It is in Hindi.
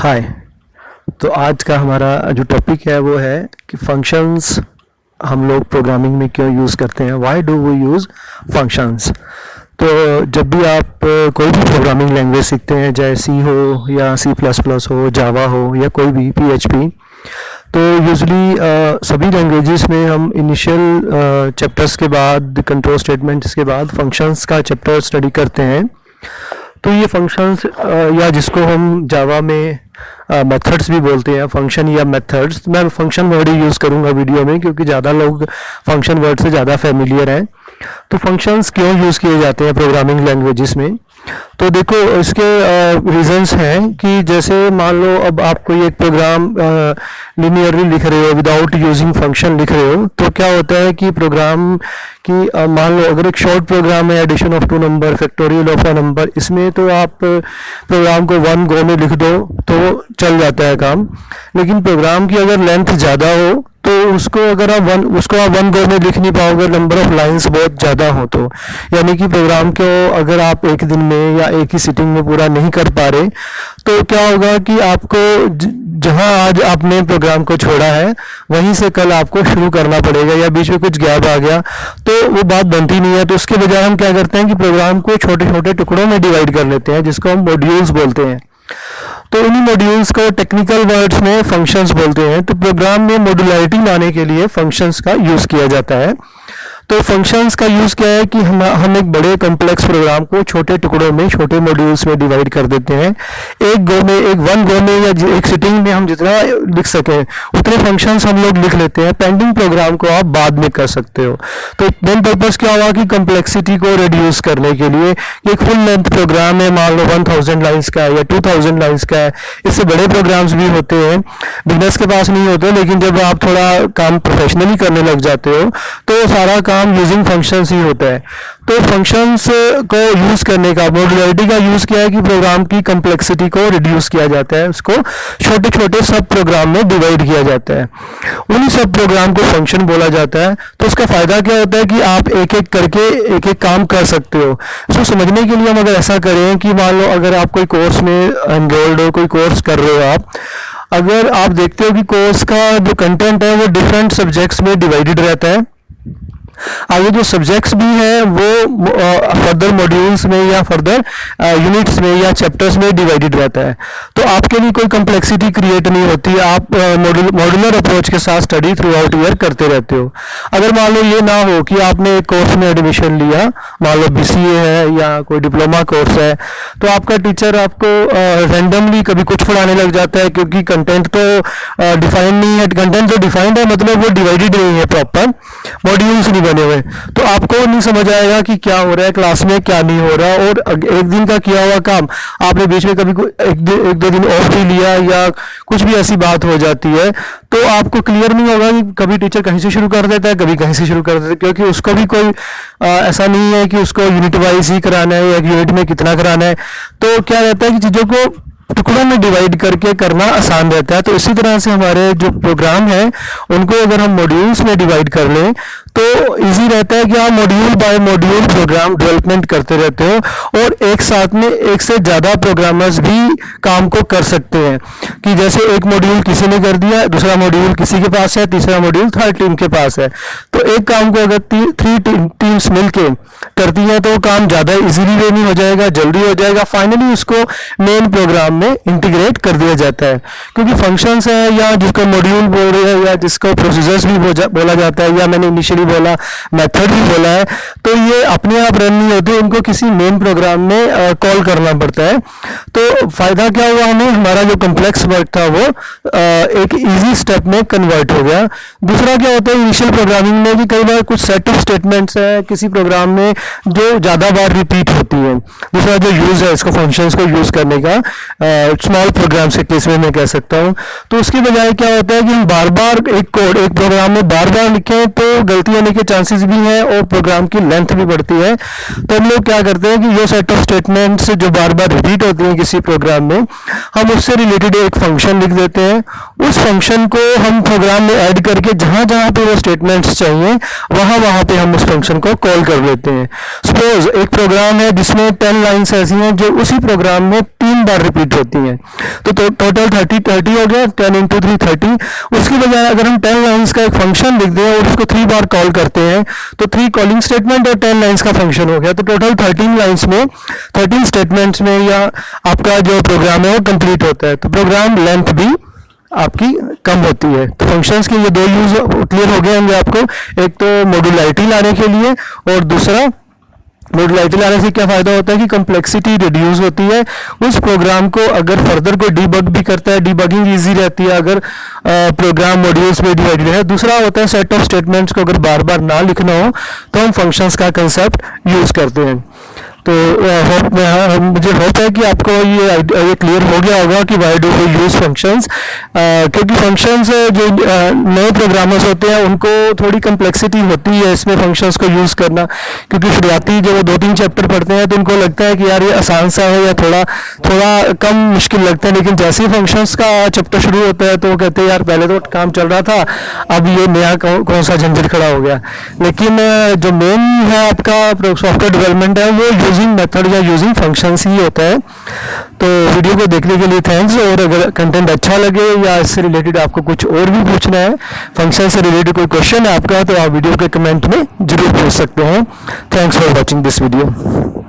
हाय। तो आज का हमारा जो टॉपिक है वो है कि फंक्शंस हम लोग प्रोग्रामिंग में क्यों यूज़ करते हैं, why do we use functions. तो जब भी आप कोई भी प्रोग्रामिंग लैंग्वेज सीखते हैं, चाहे सी हो या सी प्लस प्लस हो, जावा हो या कोई भी PHP, तो यूजली सभी लैंग्वेजेस में हम इनिशियल चैप्टर्स के बाद, कंट्रोल स्टेटमेंट्स के बाद फंक्शंस का चैप्टर स्टडी करते हैं। तो ये फंक्शंस या जिसको हम जावा में मेथड्स भी बोलते हैं, फंक्शन या मेथड्स, मैं फंक्शन वर्ड ही यूज़ करूँगा वीडियो में क्योंकि ज़्यादा लोग फंक्शन वर्ड से ज़्यादा फेमिलियर हैं। तो फंक्शंस क्यों यूज़ किए जाते हैं प्रोग्रामिंग लैंग्वेजेस में, तो देखो इसके रीजंस हैं कि जैसे मान लो अब आप कोई एक प्रोग्राम लिनियरली लिख रहे हो, विदाउट यूजिंग फंक्शन लिख रहे हो, तो क्या होता है कि प्रोग्राम की मान लो अगर एक शॉर्ट प्रोग्राम है, addition of 2 number, factorial of a number, इसमें तो आप प्रोग्राम को 1 गो में लिख दो तो चल जाता है काम। लेकिन प्रोग्राम की अगर लेंथ ज़्यादा हो तो उसको आप 1 गो में लिख नहीं पाओगे, नंबर ऑफ लाइंस बहुत ज़्यादा हो तो, यानी कि प्रोग्राम को अगर आप एक दिन में या एक ही सिटिंग में पूरा नहीं कर पा रहे तो क्या होगा कि आपको जहां आज आपने प्रोग्राम को छोड़ा है वहीं से कल आपको शुरू करना पड़ेगा, या बीच में कुछ गैप आ गया तो वो बात बनती नहीं है। तो उसके बजाय हम क्या करते हैं कि प्रोग्राम को छोटे छोटे टुकड़ों में डिवाइड कर लेते हैं, जिसको हम मॉड्यूल्स बोलते हैं। तो इन्हीं मॉड्यूल्स को टेक्निकल वर्ड्स में फंक्शंस बोलते हैं। तो प्रोग्राम में मॉड्युलैरिटी लाने के लिए फंक्शंस का यूज़ किया जाता है। तो फंक्शंस का यूज़ क्या है कि हम एक बड़े कॉम्प्लेक्स प्रोग्राम को छोटे टुकड़ों में, छोटे मॉड्यूल्स में डिवाइड कर देते हैं। एक गो में, एक 1 गो में या एक सिटिंग में हम जितना लिख सकें उतने फंक्शंस हम लोग लिख लेते हैं। पेंडिंग प्रोग्राम को आप बाद में कर सकते हो। तो मेन पर्पज़ क्या हुआ कि कम्प्लेक्सिटी को रिड्यूस करने के लिए, एक फुल लेंथ प्रोग्राम है, मान लो 1000 लाइन्स का है या 2000 लाइन्स का है, इससे बड़े प्रोग्राम्स भी होते हैं, बिगनर्स के पास नहीं होते, लेकिन जब आप थोड़ा काम प्रोफेशनली करने लग जाते हो तो सारा काम यूजिंग फंक्शंस ही होता है। तो फंक्शंस को यूज़ करने का, मॉड्युलैरिटी का यूज़ किया है कि प्रोग्राम की कम्प्लेक्सिटी को रिड्यूस किया जाता है, उसको छोटे छोटे सब प्रोग्राम में डिवाइड किया जाता है, उन्हीं सब प्रोग्राम को फंक्शन बोला जाता है। तो उसका फ़ायदा क्या होता है कि आप एक एक करके एक एक काम कर सकते हो। इसको समझने के लिए हम अगर ऐसा करें कि मान लो अगर आप कोई कोर्स में एनरोल्ड हो, कोई कोर्स कर रहे हो आप, अगर आप देखते हो कि कोर्स का जो कंटेंट है वो डिफरेंट सब्जेक्ट्स में डिवाइडेड रहता है, आगे जो सब्जेक्ट्स भी हैं वो फर्दर मॉड्यूल्स में या फर्दर यूनिट्स में या चैप्टर्स में डिवाइडेड रहता है। तो आपके लिए कोई कम्प्लेक्सिटी क्रिएट नहीं होती, आप मॉड्यूलर अप्रोच के साथ स्टडी थ्रू आउट ईयर करते रहते हो। अगर मान लो ये ना हो कि आपने एक कोर्स में एडमिशन लिया, मान लो BCA है या कोई डिप्लोमा कोर्स है, तो आपका टीचर आपको रैंडमली कभी कुछ पढ़ाने लग जाता है क्योंकि कंटेंट तो डिफाइंड नहीं है, कंटेंट तो डिफाइंड है मतलब वो डिवाइडेड नहीं है, प्रॉपर मॉड्यूल्स नहीं बने हुए, तो आपको नहीं समझ आएगा कि क्या हो रहा है क्लास में, क्या नहीं हो रहा। और एक दिन का किया हुआ काम आपने बीच में कभी एक दो दिन ऑफ भी लिया या कुछ भी ऐसी बात हो जाती है तो आपको क्लियर नहीं होगा कि कभी टीचर कहीं से शुरू कर देता है, कभी कहीं से शुरू कर देता है, क्योंकि उसको भी कोई ऐसा नहीं है कि उसको यूनिट वाइज ही कराना है या यूनिट में कितना कराना है। तो क्या रहता है कि चीज़ों को टुकड़ों में डिवाइड करके करना आसान रहता है। तो इसी तरह से हमारे जो प्रोग्राम है उनको अगर हम मॉड्यूल्स में डिवाइड कर लें तो इजी रहता है कि आप module by module program development करते रहते हो और एक साथ में एक से ज़्यादा प्रोग्रामर्स भी काम को कर सकते हैं। कि जैसे एक मॉड्यूल किसी ने कर दिया, दूसरा मॉड्यूल किसी के पास है, तीसरा मॉड्यूल थर्ड टीम के पास है, तो एक काम को अगर 3 टीम्स मिलके करती हैं तो काम ज़्यादा इजीली वे में हो जाएगा, जल्दी हो जाएगा, फाइनली उसको मेन प्रोग्राम में इंटीग्रेट कर दिया जाता है। क्योंकि फंक्शंस है या जिसको मॉड्यूल बोल रहे हैं या जिसको प्रोसीजर्स भी बोला जाता है या मैंने इनिशियली बोला मेथड भी बोला है, तो ये अपने आप रन नहीं होते, उनको किसी मेन प्रोग्राम में कॉल करना पड़ता है। तो फायदा क्या हुआ, हमें हमारा जो कॉम्प्लेक्स वर्क था वो एक इजी स्टेप में कन्वर्ट हो गया। दूसरा क्या होता है इनिशियल प्रोग्रामिंग में कि कई बार कुछ सेट ऑफ स्टेटमेंट्स है किसी प्रोग्राम में जो ज़्यादा बार रिपीट होती है। दूसरा जो यूज़ है इसको फंक्शंस को यूज़ करने का, स्मॉल प्रोग्राम्स के केस में मैं कह सकता हूँ, तो उसकी बजाय क्या होता है कि हम बार बार एक कोड एक प्रोग्राम में बार बार लिखें तो गलती होने के चांसेस भी हैं और प्रोग्राम की लेंथ भी बढ़ती है। तो हम लोग क्या करते हैं कि ये सेट ऑफ स्टेटमेंट्स जो बार बार रिपीट होती हैं किसी प्रोग्राम में, हम उससे रिलेटेड एक फंक्शन लिख देते हैं। उस फंक्शन को हम प्रोग्राम में ऐड करके जहाँ जहाँ पे वो स्टेटमेंट्स चाहिए वहाँ वहाँ पे हम उस फंक्शन को कॉल कर लेते हैं। सपोज एक प्रोग्राम है जिसमें 10 लाइन्स ऐसी हैं जो उसी प्रोग्राम में 3 बार रिपीट होती हैं। तो टोटल 30 हो गया, 10 इंटू 3 30। उसकी बजाय अगर हम 10 लाइन्स का एक फंक्शन लिख दें और उसको 3 बार कॉल करते हैं तो 3 कॉलिंग स्टेटमेंट और 10 लाइन्स का फंक्शन हो गया। तो टोटल 13 लाइन्स में 13 स्टेटमेंट्स में या आपका जो प्रोग्राम है वो कंप्लीट होता है। तो प्रोग्राम लेंथ भी आपकी कम होती है। तो फंक्शंस के ये 2 यूज क्लियर हो गए होंगे आपको, एक तो मॉड्यूलैरिटी लाने के लिए और दूसरा मॉड्यूलैरिटी लाने से क्या फ़ायदा होता है कि कम्प्लेक्सिटी रिड्यूस होती है। उस प्रोग्राम को अगर फर्दर कोई डीबग भी करता है, डीबगिंग इजी रहती है अगर प्रोग्राम मॉड्यूल्स में डिवाइडेड है। दूसरा होता है सेट ऑफ स्टेटमेंट्स को अगर बार बार ना लिखना हो तो हम फंक्शंस का कंसेप्ट यूज़ करते हैं। तो मुझे होप है कि आपको ये क्लियर हो गया होगा कि why do we use functions, क्योंकि फंक्शंस जो नए प्रोग्रामर्स होते हैं उनको थोड़ी कम्प्लेक्सिटी होती है इसमें फंक्शंस को यूज़ करना, क्योंकि शुरुआती जब वो 2-3 चैप्टर पढ़ते हैं तो उनको लगता है कि यार ये आसान सा है या थोड़ा कम मुश्किल लगता है। लेकिन जैसे ही फंक्शंस का चैप्टर शुरू होता है तो वो कहते हैं यार पहले तो काम चल रहा था, अब ये नया कौन सा झंझट खड़ा हो गया। लेकिन जो मेन है आपका सॉफ्टवेयर डेवलपमेंट है वो यूजिंग मेथड या यूजिंग फंक्शंस ही होता है। तो वीडियो को देखने के लिए थैंक्स। और अगर कंटेंट अच्छा लगे या इससे रिलेटेड आपको कुछ और भी पूछना है, फंक्शन से रिलेटेड कोई क्वेश्चन है आपका, तो आप वीडियो के कमेंट में जरूर पूछ सकते हैं। Thanks for watching this video.